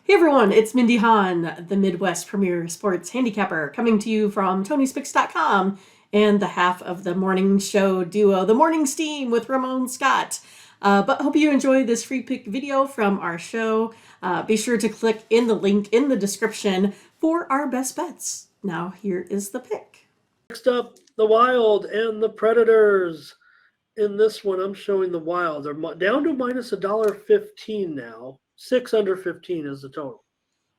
Hey everyone, it's Mindy Hahne, the Midwest premier sports handicapper, coming to you from TonySpix.com and the half of the morning show duo, The Morning Steam with Ramon Scott. But hope you enjoy this free pick video from our show. Be sure to click in the link in the description for our best bets. Now here is the pick. Next up, the Wild and the Predators. In this one, I'm showing the Wild. They're down to minus $1.15 now. 6 under 15 is the total.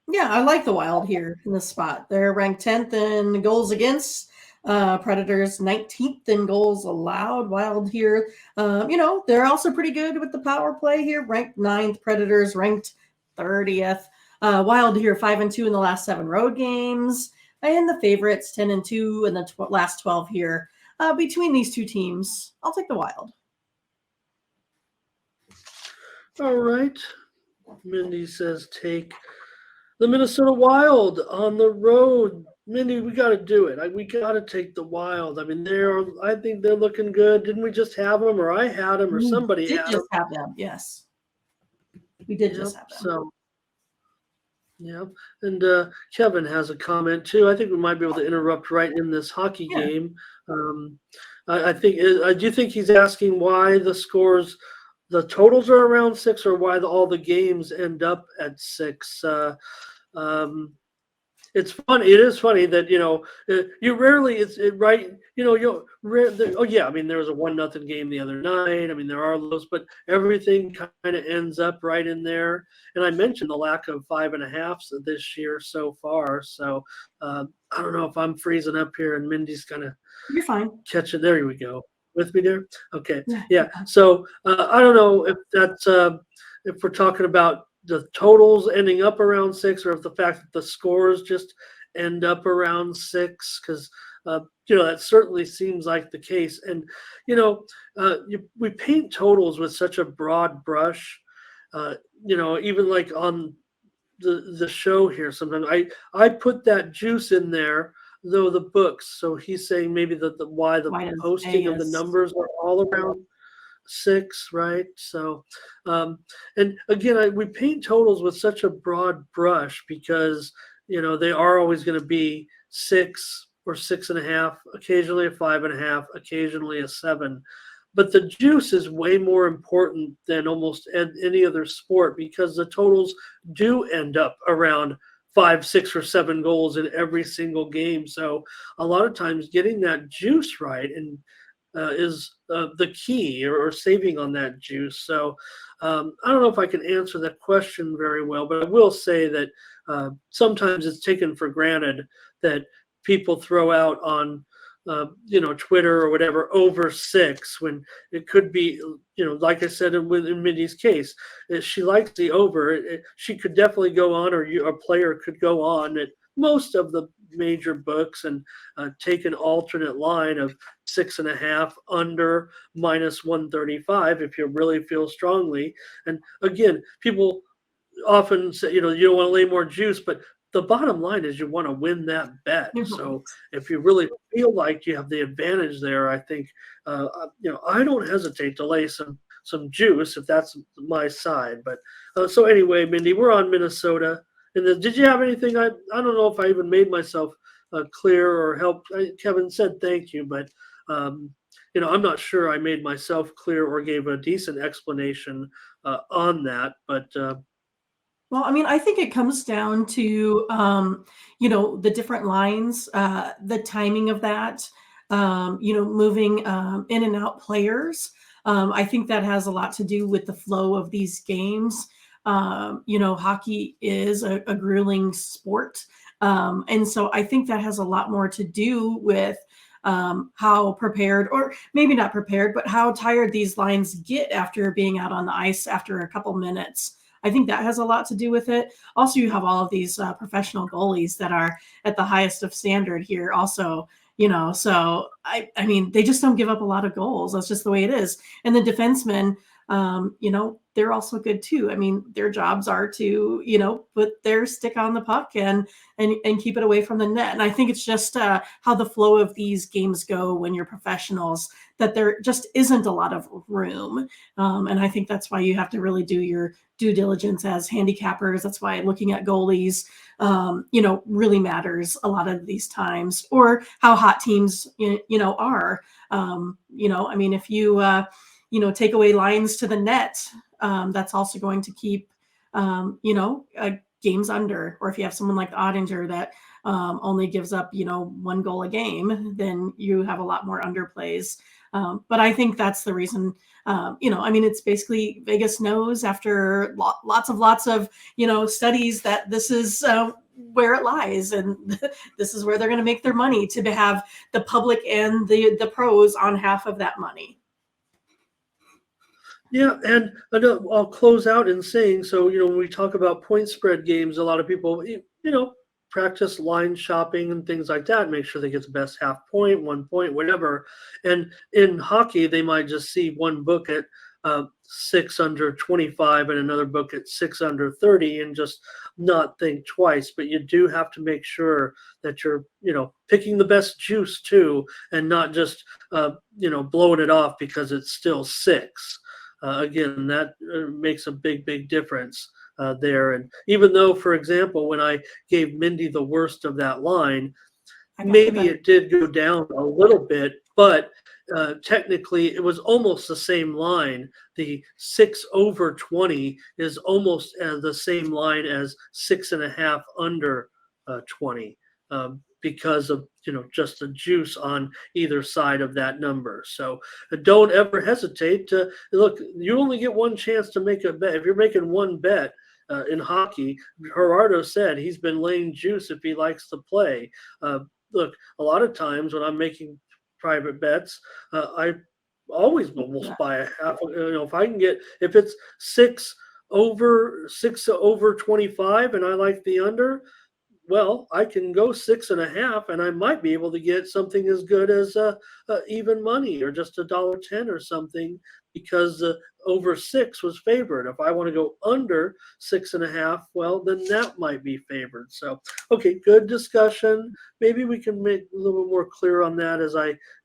Yeah, I like the Wild here in this spot. They're ranked 10th in goals against. Predators 19th in goals allowed. Wild here. They're also pretty good with the power play here. Ranked 9th. Predators ranked 30th. Wild here 5-2 in the last 7 road games. And the favorites 10-2 in the last 12 here. Between these two teams, I'll take the Wild. All right. Mindy says take the Minnesota Wild on the road. Mindy, we got to do it. We got to take the Wild. I mean, I think they're looking good. Didn't we just have them, or I had them, or somebody did had just them? have them? Yes, we did just have them. So, yeah, and Kevin has a comment too. I think we might be able to interrupt right in this hockey game. I think. Do you think he's asking why the scores? The totals are around 6, or why all the games end up at 6. It's funny. It is funny that you rarely right. You'll oh yeah. I mean, there was a 1-0 game the other night. I mean, there are those, but everything kind of ends up right in there. And I mentioned the lack of 5.5s this year so far. So I don't know if I'm freezing up here, and Mindy's gonna. You're fine. Catch it. There we go. With me there? Okay. Yeah. So I don't know if that's if we're talking about the totals ending up around 6, or if the fact that the scores just end up around 6, because that certainly seems like the case. And we paint totals with such a broad brush. Even like on the show here, sometimes I put that juice in there. Though the books, so he's saying maybe that why the posting of the numbers are all around 6, right? So, and again, we paint totals with such a broad brush because they are always going to be 6 or 6.5, occasionally a 5.5, occasionally a 7. But the juice is way more important than almost any other sport, because the totals do end up around 5, 6, or 7 goals in every single game. So a lot of times getting that juice right and is the key, or saving on that juice. So I don't know if I can answer that question very well, but I will say that sometimes it's taken for granted that people throw out on Twitter or whatever over 6, when it could be, like I said in Mindy's case, if she likes the over, she could definitely go on, or a player could go on at most of the major books and take an alternate line of 6.5 under minus 135 if you really feel strongly. And again, people often say, you don't want to lay more juice, but the bottom line is you want to win that bet. So if you really feel like you have the advantage there, I think, I don't hesitate to lay some juice if that's my side. But so anyway, Mindy, we're on Minnesota. And did you have anything? I don't know if I even made myself clear or helped. Kevin said thank you, but I'm not sure I made myself clear or gave a decent explanation on that. But well, I mean, I think it comes down to, the different lines, the timing of that, moving in and out players. I think that has a lot to do with the flow of these games. Hockey is a grueling sport. And so I think that has a lot more to do with how prepared, or maybe not prepared, but how tired these lines get after being out on the ice after a couple minutes. I think that has a lot to do with it. Also, you have all of these professional goalies that are at the highest of standard here also, so I mean, they just don't give up a lot of goals. That's just the way it is. And the defensemen, they're also good too. I mean, their jobs are to put their stick on the puck and keep it away from the net. And I think it's just how the flow of these games go when you're professionals, that there just isn't a lot of room. And I think that's why you have to really do your due diligence as handicappers. That's why looking at goalies, really matters a lot of these times, or how hot teams, are. I mean, if take away lines to the net, that's also going to keep, games under. Or if you have someone like Ottinger that only gives up, one goal a game, then you have a lot more underplays. But I think that's the reason. I mean, it's basically Vegas knows after lots of studies that this is where it lies, and this is where they're going to make their money, to have the public and the pros on half of that money. Yeah, and I'll close out in saying, so, when we talk about point spread games, a lot of people, practice line shopping and things like that, make sure they get the best half point, 1 point, whatever. And in hockey, they might just see one book at 6 under 25 and another book at 6 under 30 and just not think twice. But you do have to make sure that you're, picking the best juice too, and not just, blowing it off because it's still 6. Again, that makes a big difference there. And even though, for example, when I gave Mindy the worst of that line, maybe it did go down a little bit, but technically it was almost the same line. The 6 over 20 is almost the same line as 6.5 under 20. Because of just the juice on either side of that number. So don't ever hesitate to look. You only get one chance to make a bet. If you're making one bet in hockey, Gerardo said he's been laying juice if he likes to play. Look, a lot of times when I'm making private bets, I always almost buy a half. If I can if it's 6 over 25 and I like the under, well, I can go 6.5, and I might be able to get something as good as even money, or just $1.10 or something, because over 6 was favored. If I want to go under 6.5, well, then that might be favored. So, okay, good discussion. Maybe we can make a little bit more clear on that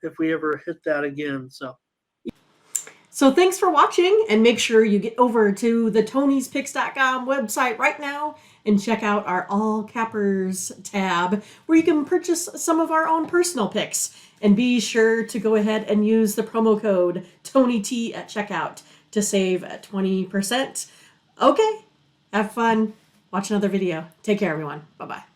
if we ever hit that again. So thanks for watching, and make sure you get over to the Tony'sPicks.com website right now and check out our All Cappers tab, where you can purchase some of our own personal picks. And be sure to go ahead and use the promo code TonyT at checkout to save 20%. Okay, have fun. Watch another video. Take care, everyone. Bye-bye.